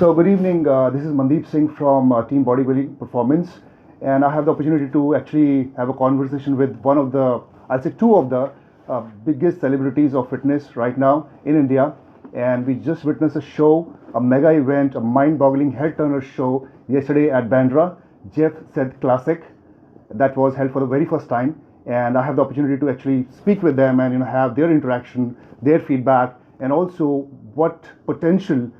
So good evening. This is Mandeep Singh from Team Bodybuilding Performance, and I have the opportunity to actually have a conversation with one of the, I'll say two of the biggest celebrities of fitness right now in India. And we just witnessed a show, a mega event, a mind-boggling head-turner show yesterday at Bandra, Jeff Seid Classic, that was held for the very first time. And I have the opportunity to actually speak with them and have their interaction, their feedback, and also what potential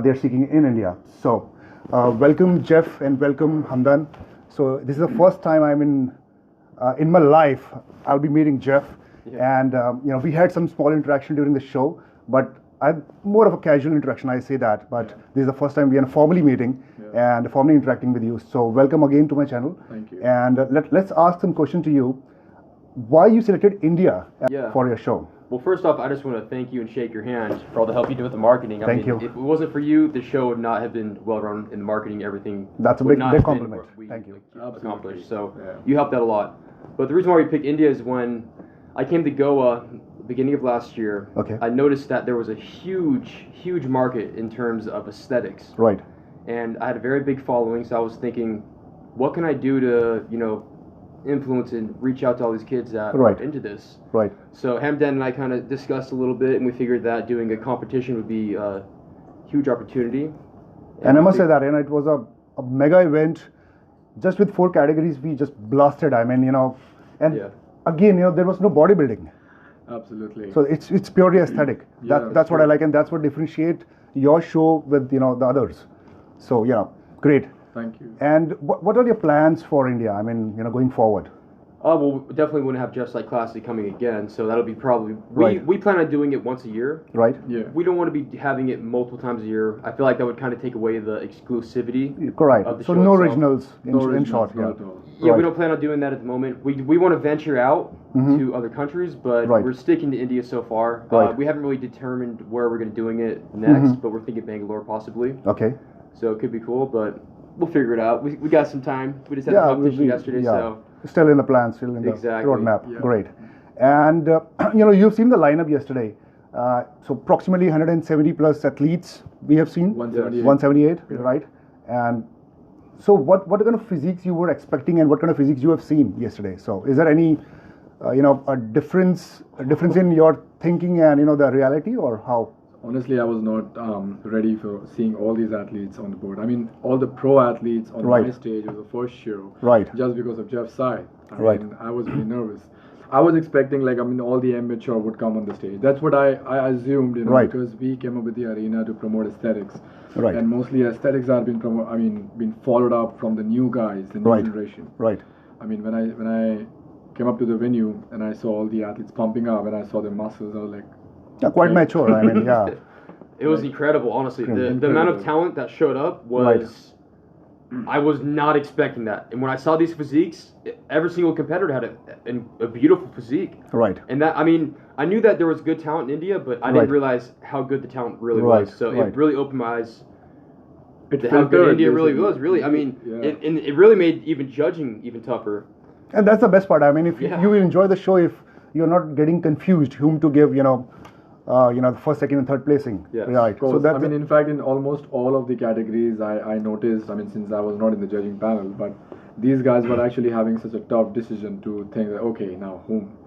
they're seeking in India. So welcome Jeff and welcome Hamdan. So this is the first time I'm in my life I'll be meeting Jeff. Yeah. And we had some small interaction during the show, but more of a casual interaction, I say that, but this is the first time we are formally meeting and formally interacting with you. So welcome again to my channel. Thank you. And let's ask some question to you. Why you selected India for your show? Well, first off, I just want to thank you and shake your hand for all the help you do with the marketing. Thank you. If it wasn't for you, the show would not have been well run in the marketing. Everything. That's a big compliment. Thank you. Accomplished. So you helped out a lot. But the reason why we picked India is when I came to Goa, beginning of last year. Okay. I noticed that there was a huge market in terms of aesthetics. Right. And I had a very big following, so I was thinking, what can I do to influence and reach out to all these kids that are into this. Right. So Hamdan and I kind of discussed a little bit, and we figured that doing a competition would be a huge opportunity. And I must say that, it was a mega event. Just with 4 categories, we just blasted. Again, there was no bodybuilding. Absolutely. So it's purely aesthetic. That's what I like, and that's what differentiate your show with the others. So great. Thank you. And what are your plans for India? Going forward. Well, we definitely want to have Jeff Seid Classic coming again, so that'll be probably we plan on doing it once a year. Right. Yeah. We don't want to be having it multiple times a year. I feel like that would kind of take away the exclusivity. Correct. Of the so show no itself. originals in short. Yeah, we don't plan on doing that at the moment. We want to venture out to other countries, but we're sticking to India so far. We haven't really determined where we're going to doing it next, but we're thinking Bangalore possibly. Okay. So it could be cool, but we'll figure it out. We got some time. We just had a competition yesterday, so still in the plan, still in the roadmap. Yeah. Great. And you've seen the lineup yesterday. So approximately 170 plus athletes we have seen. 178, right? And so what kind of physiques you were expecting, and what kind of physiques you have seen yesterday? So is there any a difference in your thinking and the reality, or how? Honestly, I was not ready for seeing all these athletes on the board. All the pro athletes on my stage was the first show. Right. Just because of Jeff Seid. I was really nervous. I was expecting all the amateur would come on the stage. That's what I assumed, because we came up with the arena to promote aesthetics. Right. And mostly aesthetics are being followed up from the new guys, the new generation. Right. When I came up to the venue and I saw all the athletes pumping up and I saw their muscles, I was like, quite mature. It was incredible, honestly. The amount of talent that showed up was, I was not expecting that. And when I saw these physiques, every single competitor had a beautiful physique. Right. And that, I knew that there was good talent in India, but I didn't realize how good the talent really was. So it really opened my eyes to how good India really was. Really, it really made even judging even tougher. And that's the best part. If you enjoy the show, if you're not getting confused whom to give, the first, second, and third placing. Yes, right. So that's in fact, in almost all of the categories, I noticed. Since I was not in the judging panel, but these guys were actually having such a tough decision to think that, okay, now whom?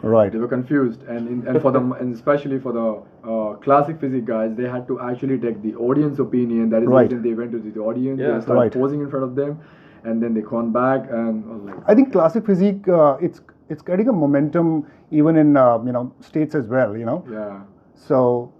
Right. They were confused, and for them, and especially for the classic physique guys, they had to actually take the audience opinion. That is, when they went to the audience, they started posing in front of them, and then they come back and. I think classic physique, it's getting a momentum even in states as well. Yeah. So,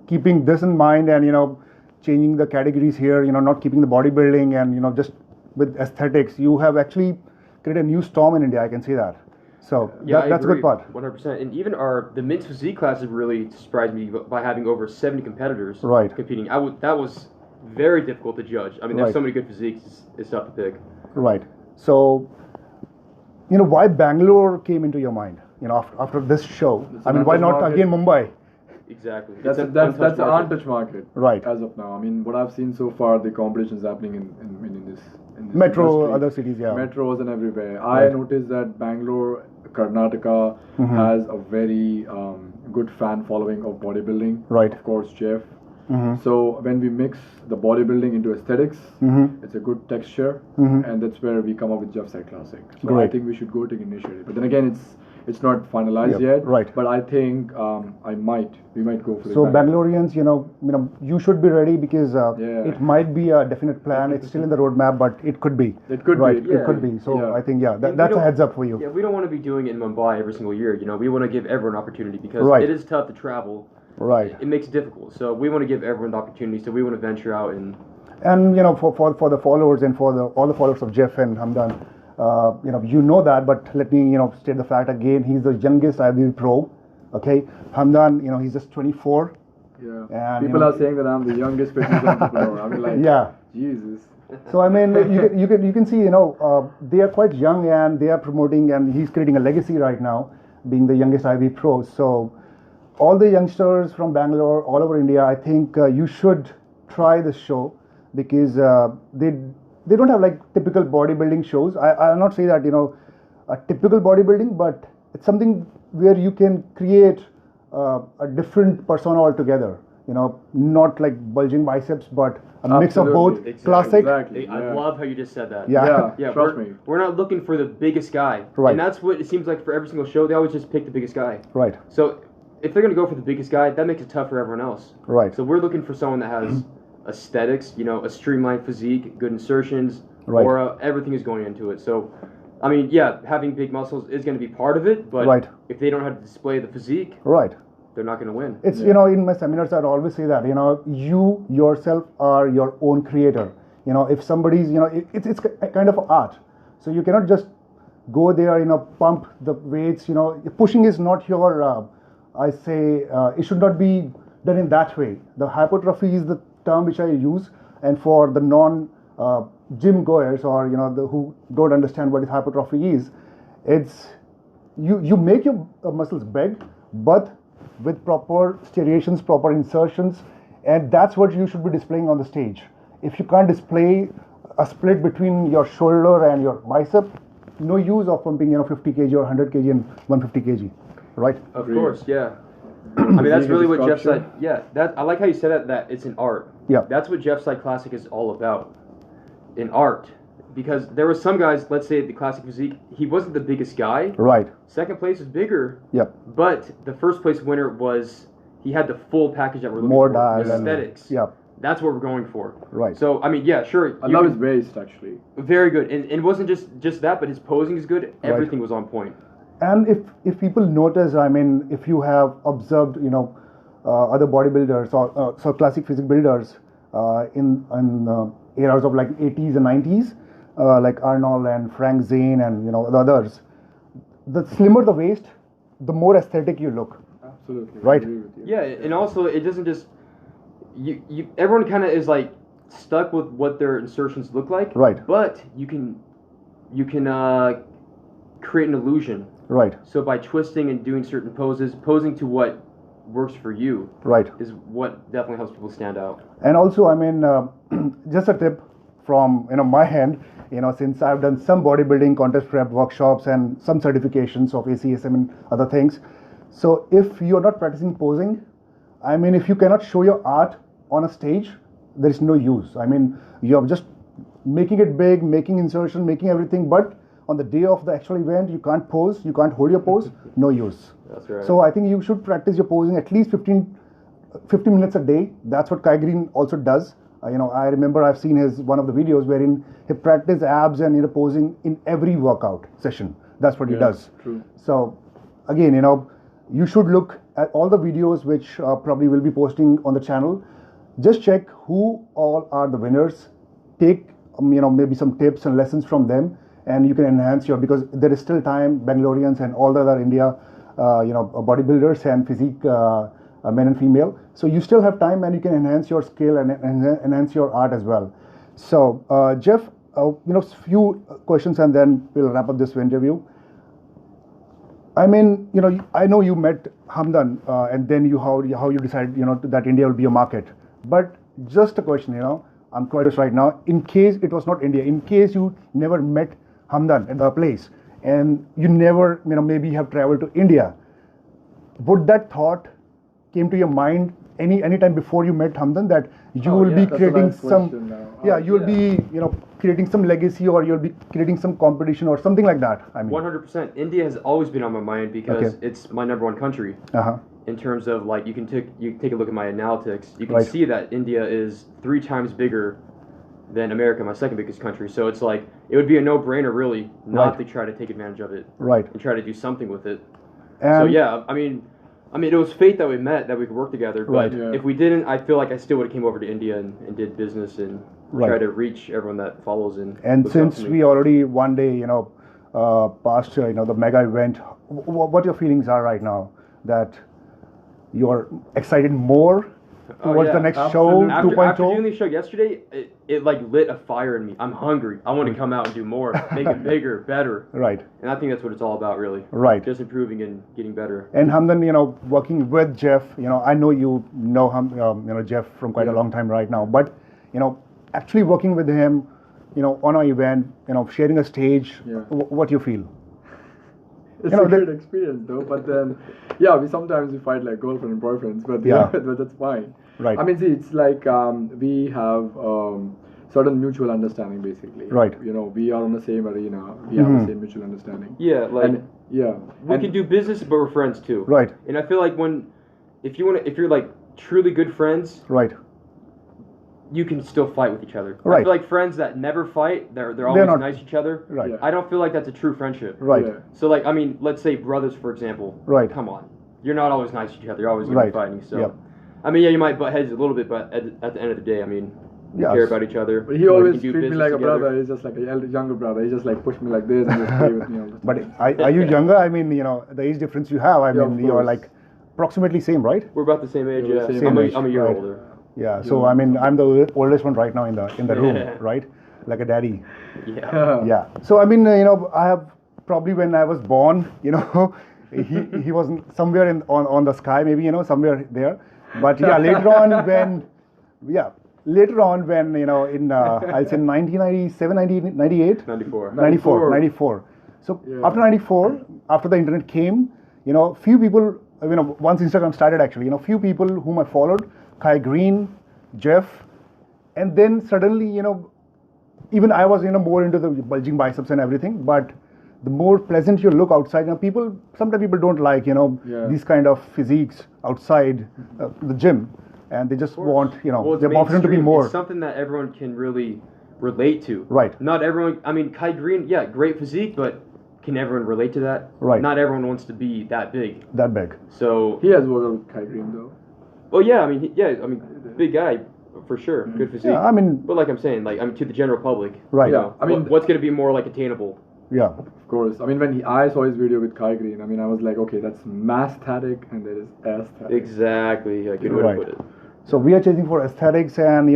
keeping this in mind and changing the categories here, not keeping the bodybuilding and just with aesthetics, you have actually created a new storm in India. I can see that. So that's a good part. 100%. And even the men's physique classes really surprised me by having over 70 competitors competing. That was very difficult to judge. There's so many good physiques. It's tough to pick. Right. So, why Bangalore came into your mind? After this show, why not again Mumbai? Exactly. That's an untouched market. Right. As of now, what I've seen so far, the competition is happening in this metro, industry. other cities, metros and everywhere. I noticed that Bangalore, Karnataka has a very good fan following of bodybuilding. Right. Of course, Jeff. So when we mix the bodybuilding into aesthetics, it's a good texture, and that's where we come up with Jeff Seid Classic. So I think we should go take initiative. But then again, it's not finalized yet. Right. But I think we might go for it. So Bangaloreans, you should be ready because it might be a definite plan. It's still in the roadmap, but it could be. It could be. It could be. So I think that's a heads up for you. Yeah, we don't want to be doing it in Mumbai every single year. We want to give everyone opportunity because it is tough to travel. Right. It makes it difficult. So we want to give everyone the opportunity. So we want to venture out and for the followers and for all the followers of Jeff and Hamdan. You know that, but let me, state the fact again. He's the youngest IFBB pro. Okay, Hamdan, he's just 24. Yeah. And people are saying that I'm the youngest fitness entrepreneur. I mean, like, Jesus. So I mean, you can see, they are quite young and they are promoting, and he's creating a legacy right now, being the youngest IFBB pro. So all the youngsters from Bangalore, all over India, I think you should try this show because they don't have like typical bodybuilding shows. I'll not say that a typical bodybuilding, but it's something where you can create a different persona altogether. Not like bulging biceps, but a mix of both. Classic. Exactly. I love how you just said that. Yeah. Trust me. We're not looking for the biggest guy. Right. And that's what it seems like for every single show. They always just pick the biggest guy. Right. So if they're going to go for the biggest guy, that makes it tough for everyone else. Right. So we're looking for someone that has aesthetics, a streamlined physique, good insertions, aura, everything is going into it. So, I mean, having big muscles is going to be part of it, but if they don't know how to display the physique, they're not going to win. It's, in my seminars, I'd always say that, you yourself are your own creator. If somebody's, it's kind of art. So you cannot just go there, pump the weights, pushing is not your, it should not be done in that way. The hypertrophy is the term which I use, and for the non-gym goers or who don't understand what hypertrophy is, it's you make your muscles big, but with proper striations, proper insertions, and that's what you should be displaying on the stage. If you can't display a split between your shoulder and your bicep, no use of pumping 50 kg or 100 kg and 150 kg, right? Of course, yeah. I mean, that's really what Jeff said. Yeah, I like how you said that it's an art. Yeah. That's what Jeff Seid Classic is all about, in art. Because there were some guys, let's say the classic physique, he wasn't the biggest guy. Right. Second place is bigger. Yep. But the first place winner he had the full package that we're looking more for. diet, aesthetics. Yep. That's what we're going for. Right. So, I mean, sure. I love his waist, actually. Very good. And it wasn't just that, but his posing is good. Everything was on point. And if people notice, I mean, if you have observed, other bodybuilders or so classic physique builders in eras of like 80s and 90s, like Arnold and Frank Zane and the others, the slimmer the waist, the more aesthetic you look. Absolutely. Right. I agree with you. Yeah, and also it doesn't just everyone kind of is like stuck with what their insertions look like. Right. But you can create an illusion. Right. So by twisting and doing certain poses, posing to what works for you, right, is what definitely helps people stand out. And also, I mean, just a tip from my hand, since I've done some bodybuilding contest prep workshops and some certifications of ACSM and other things. So if you're not practicing posing, I mean, if you cannot show your art on a stage, there is no use. I mean, you're just making it big, making insertion, making everything, but on the day of the actual event, you can't pose, you can't hold your pose, no use. That's right. So I think you should practice your posing at least 15 minutes a day. That's what Kai Green also does. I remember I've seen one of the videos wherein he practiced abs and posing in every workout session. That's what he does. True. So again, you should look at all the videos which probably will be posting on the channel. Just check who all are the winners. Take maybe some tips and lessons from them, and you can enhance because there is still time. Bangaloreans and all the other India, bodybuilders and physique men and female. So you still have time, and you can enhance your skill and enhance your art as well. So Jeff, few questions, and then we'll wrap up this interview. I mean, I know you met Hamdan, and then how you decided, that India will be a market. But just a question, I'm curious right now. In case it was not India, in case you never met Hamdan at the place, and you never, maybe have traveled to India, would that thought came to your mind any time before you met Hamdan that you will be creating some, you will be creating some legacy, or you'll be creating some competition or something like that? I mean, 100%. India has always been on my mind because it's my #1 country. In terms of like, you take a look at my analytics, you can see that India is 3 times bigger than America, my second biggest country. So it's like, it would be a no-brainer really not to try to take advantage of it, and try to do something with it. And so yeah, I mean, it was fate that we met, that we could work together. But if we didn't, I feel like I still would have came over to India and did business and try to reach everyone that follows. And since we already one day, passed, the mega event, what your feelings are right now? That you're excited more towards the next show, 2.0? After doing the show yesterday, it like lit a fire in me. I'm hungry. I want to come out and do more, make it bigger, better. And I think that's what it's all about, really. Just improving and getting better. And Hamdan, working with Jeff, I know you know Jeff from quite a long time right now, but actually working with him, on an event, sharing a stage, what do you feel? It's a great experience though, but then, we sometimes fight like girlfriend and boyfriends, but but that's fine. I mean, see, it's like we have certain mutual understanding basically. We are on the same arena, we have the same mutual understanding. We can do business, but we're friends too. And I feel like if you're like truly good friends, you can still fight with each other. I feel like friends that never fight, they're always nice to each other. I don't feel like that's a true friendship. So like, I mean, let's say brothers, for example. Come on. You're not always nice to each other. You're always going to be fighting. So, I mean, you might butt heads a little bit, but at the end of the day, I mean, we care about each other. But he always treats me like a brother. He's just like a younger brother. He just like pushed me like this and just play with me all the time. But are you younger? I mean, the age difference you have, I mean, you're like approximately same, right? We're about the same age, I'm a year older. Yeah, so I mean, I'm the oldest one right now in the room, right? Like a daddy. Yeah. So I mean, I have probably, when I was born, he was somewhere on the sky, maybe, somewhere there. But yeah, later on when in I'll say 1997, 1998, 94. So after 94, after the internet came, few people, once Instagram started actually, few people whom I followed, Kai Green, Jeff, and then suddenly, even I was, more into the bulging biceps and everything, but the more pleasant you look outside, sometimes people don't like, these kind of physiques outside the gym, and they just want, they're often to be more. It's something that everyone can really relate to. Not everyone, I mean, Kai Green, great physique, but can everyone relate to that? Not everyone wants to be that big. So he has worked with Kai Green though. Oh yeah, I mean, big guy for sure, good physique. Yeah, I mean, but like I'm saying, to the general public, I mean, what's going to be more like attainable? Yeah, of course. I mean, I saw his video with Kai Green, I mean, I was like, okay, that's mass-static and there is aesthetic. Exactly, good way to put it. So we are chasing for aesthetics, and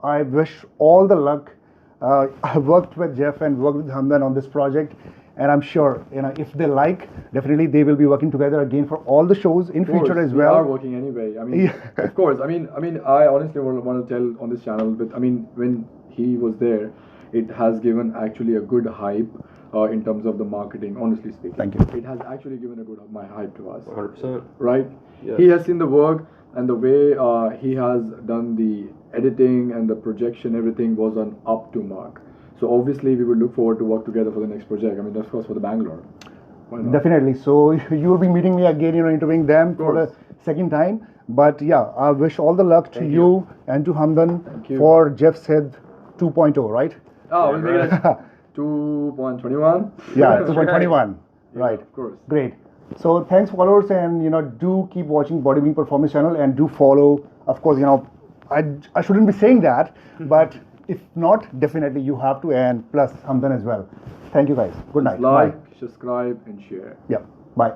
I wish all the luck. I worked with Jeff and worked with Hamdan on this project. And I'm sure, if they like, definitely they will be working together again for all the shows in future as well. We are working anyway. I mean, of course. I mean, I honestly want to tell on this channel, but I mean, when he was there, it has given actually a good hype in terms of the marketing. Honestly speaking, thank you. It has actually given a good hype to us. 100%. Right? Yes. He has seen the work, and the way he has done the editing and the projection, everything was on up to mark. So obviously we will look forward to work together for the next project. I mean, of course, for the Bangalore. Definitely. So you will be meeting me again, interviewing them for the second time. But yeah, I wish all the luck to you and to Hamdan for Jeff Seid 2.0, right? Oh, we'll make it 2.21. Yeah, 2.21. Right. Of course. Great. So thanks, followers, and do keep watching Bodybuilding Performance channel, and do follow. Of course, I shouldn't be saying that, but if not, definitely you have to, and plus Hamdan as well. Thank you guys. Good night. Like, subscribe, and share. Yeah. Bye.